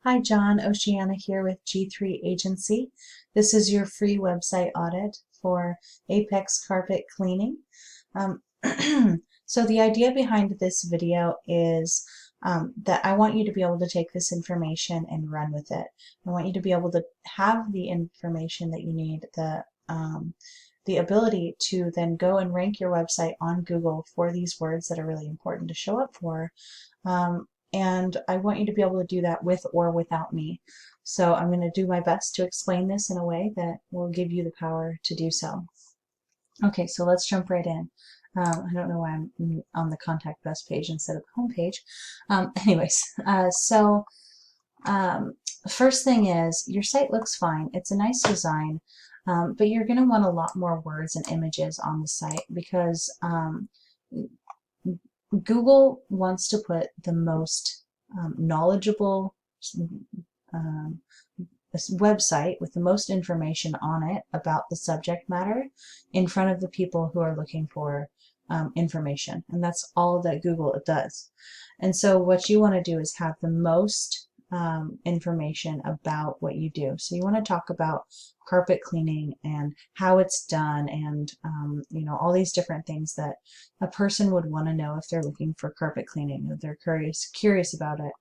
Hi, John. Oceana here with G3 Agency. This is your free website audit for Apex Carpet Cleaning. Um, so the idea behind this video is that I want you to be able to take this information and run with it. I want you to be able to have the information that you need, the ability to then go and rank your website on Google for these words that are really important to show up for. And I want you to be able to do that with or without me. So I'm going to do my best to explain this in a way that will give you the power to do so. Okay, so let's jump right in. I don't know why I'm on the Contact Us page instead of the home page. First thing is, your site looks fine. It's a nice design, but you're going to want a lot more words and images on the site because Google wants to put the most knowledgeable website with the most information on it about the subject matter in front of the people who are looking for information. And that's all that Google does. And so what you want to do is have the most information about what you do. So you want to talk about carpet cleaning and how it's done and all these different things that a person would want to know if they're looking for carpet cleaning, if they're curious about it.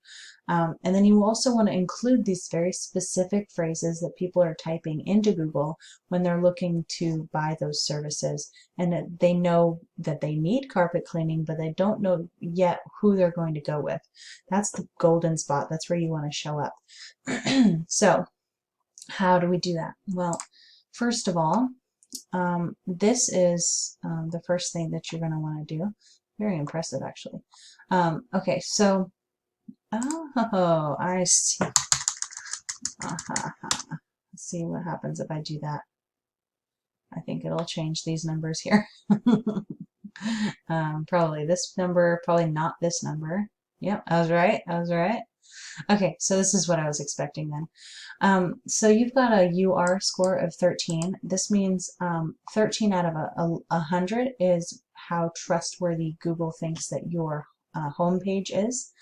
And then you also want to include these very specific phrases that people are typing into Google when they're looking to buy those services, and that they know that they need carpet cleaning, but they don't know yet who they're going to go with. That's the golden spot. That's where you want to show up. So how do we do that? Well, first of all, this is the first thing that you're going to want to do. Very impressive, actually. Okay, so, oh, I see. Let's see what happens if I do that. I think it'll change these numbers here. Probably this number, probably not this number. Yep, I was right. I was right. Okay, so this is what I was expecting then. So you've got a UR score of 13. This means 13 out of 100 is how trustworthy Google thinks that your homepage is.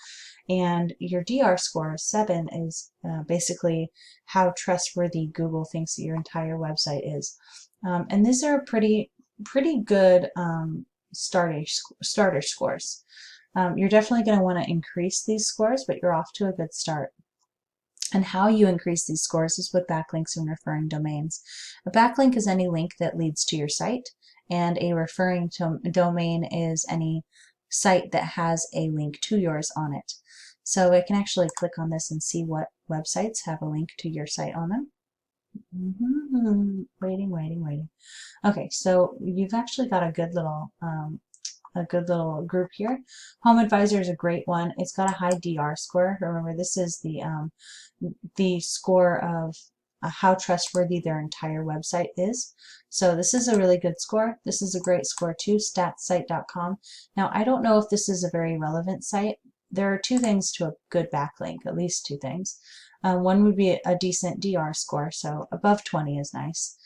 And your DR score of 7 is basically how trustworthy Google thinks that your entire website is. And these are pretty good starter scores. You're definitely going to want to increase these scores, but you're off to a good start. And how you increase these scores is with backlinks and referring domains. A backlink is any link that leads to your site, and a referring domain is any site that has a link to yours on it. So I can actually click on this and see what websites have a link to your site on them. Waiting. Okay, so you've actually got a good little group here. Home Advisor is a great one. It's got a high DR score. Remember, this is the score of how trustworthy their entire website is. So this is a really good score. This is a great score too, statssite.com. Now, I don't know if this is a very relevant site. There are two things to a good backlink, at least two things. One would be a decent DR score, so above 20 is nice.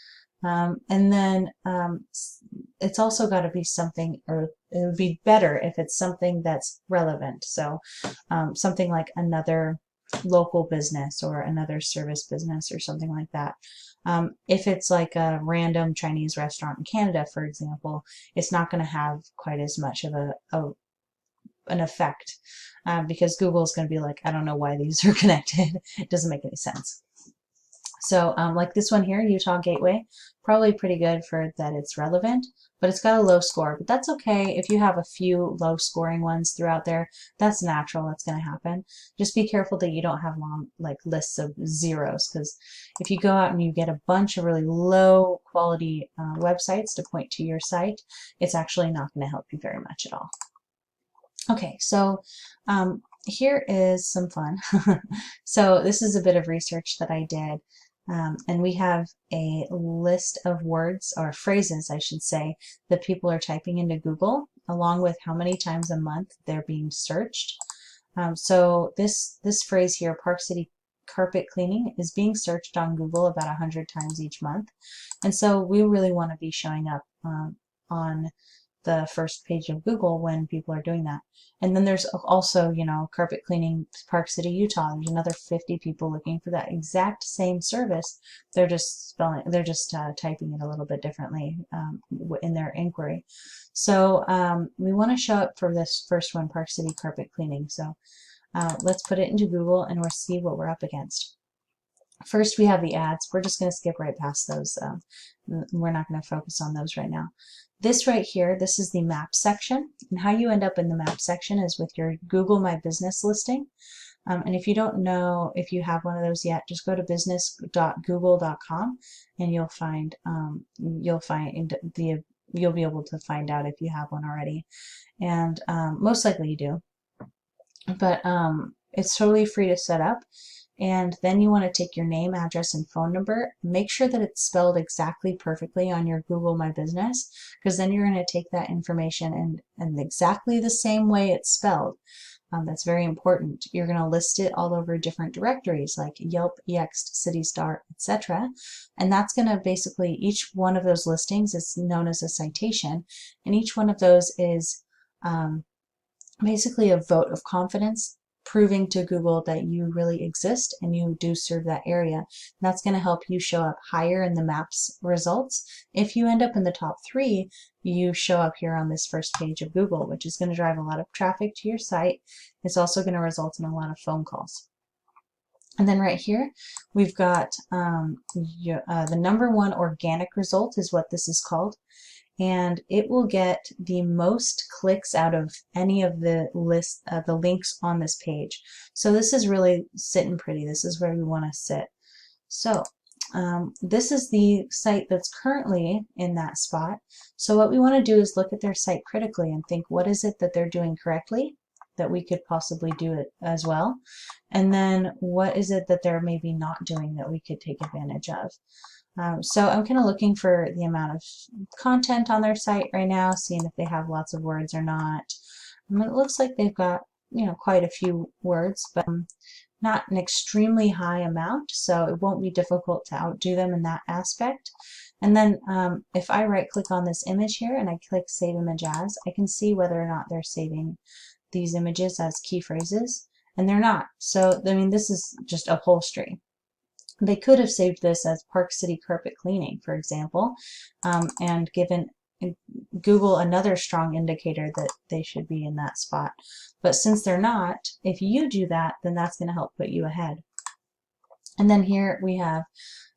And then it's also got to be something, or it would be better if it's something that's relevant. So something like another local business or another service business or something like that. If it's like a random Chinese restaurant in Canada, for example, it's not going to have quite as much of an effect because Google is going to be like, I don't know why these are connected. It doesn't make any sense. So like this one here, Utah Gateway, probably pretty good for that it's relevant, but it's got a low score. But that's okay if you have a few low scoring ones throughout there. That's natural. That's going to happen. Just be careful that you don't have long like lists of zeros, because if you go out and you get a bunch of really low quality websites to point to your site, it's actually not going to help you very much at all. Okay, so here is some fun. So this is a bit of research that I did. And we have a list of words, or phrases I should say, that people are typing into Google, along with how many times a month they're being searched. So this phrase here, Park City carpet cleaning, is being searched on Google about 100 times each month. And so we really want to be showing up on the first page of Google when people are doing that. And then there's also, you know, carpet cleaning, Park City, Utah. There's another 50 people looking for that exact same service. They're just typing it a little bit differently in their inquiry. So we want to show up for this first one, Park City carpet cleaning. So let's put it into Google and we'll see what we're up against. First, we have the ads. We're just going to skip right past those. We're not going to focus on those right now. This right here, this is the map section. And how you end up in the map section is with your Google My Business listing. And if you don't know if you have one of those yet, just go to business.google.com and you'll be able to find out if you have one already. And most likely you do. But it's totally free to set up. And then you want to take your name, address, and phone number. Make sure that it's spelled exactly perfectly on your Google My Business, because then you're going to take that information and exactly the same way it's spelled. That's very important. You're going to list it all over different directories like Yelp, Yext, CityStar, etc. And that's going to basically, each one of those listings is known as a citation, and each one of those is basically a vote of confidence, proving to Google that you really exist and you do serve that area. And that's going to help you show up higher in the maps results. If you end up in the top 3, you show up here on this first page of Google, which is going to drive a lot of traffic to your site. It's also going to result in a lot of phone calls. And then right here, we've got the #1 organic result is what this is called. And it will get the most clicks out of any of the links on this page. So this is really sitting pretty. This is where we want to sit. So this is the site that's currently in that spot. So what we want to do is look at their site critically and think, what is it that they're doing correctly that we could possibly do it as well? And then what is it that they're maybe not doing that we could take advantage of? So I'm kind of looking for the amount of content on their site right now, seeing if they have lots of words or not. It looks like they've got, you know, quite a few words, but not an extremely high amount, so it won't be difficult to outdo them in that aspect. And then if I right click on this image here and I click Save Image As, I can see whether or not they're saving these images as key phrases, and they're not. So, I mean, this is just upholstery. They could have saved this as Park City carpet cleaning, for example, and given Google another strong indicator that they should be in that spot. But since they're not, if you do that, then that's going to help put you ahead. And then here we have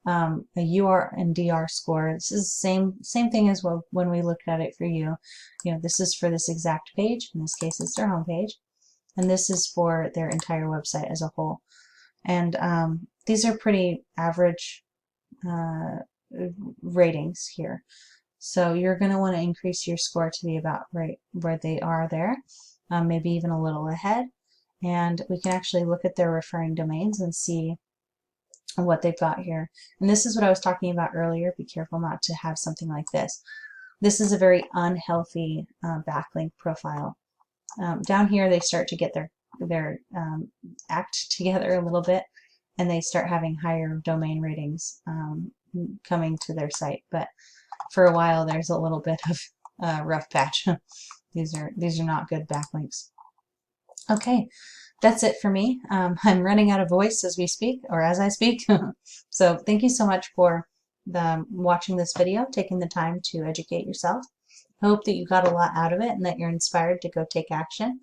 a UR and DR score. This is the same thing as when we looked at it for you. You know, this is for this exact page. In this case, it's their home page. And this is for their entire website as a whole. And these are pretty average ratings here. So you're going to want to increase your score to be about right where they are there, maybe even a little ahead. And we can actually look at their referring domains and see what they've got here. And this is what I was talking about earlier. Be careful not to have something like this. This is a very unhealthy backlink profile. Down here they start to get their act together a little bit, and they start having higher domain ratings coming to their site. But for a while there's a little bit of rough patch. These are not good backlinks. Okay, that's it for me. I'm running out of voice as we speak, or as I speak. So thank you so much for watching this video, taking the time to educate yourself. I hope that you got a lot out of it and that you're inspired to go take action.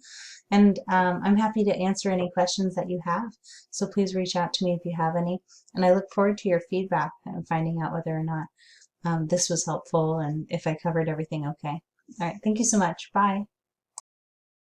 And I'm happy to answer any questions that you have. So please reach out to me if you have any. And I look forward to your feedback and finding out whether or not this was helpful and if I covered everything okay. All right, thank you so much. Bye.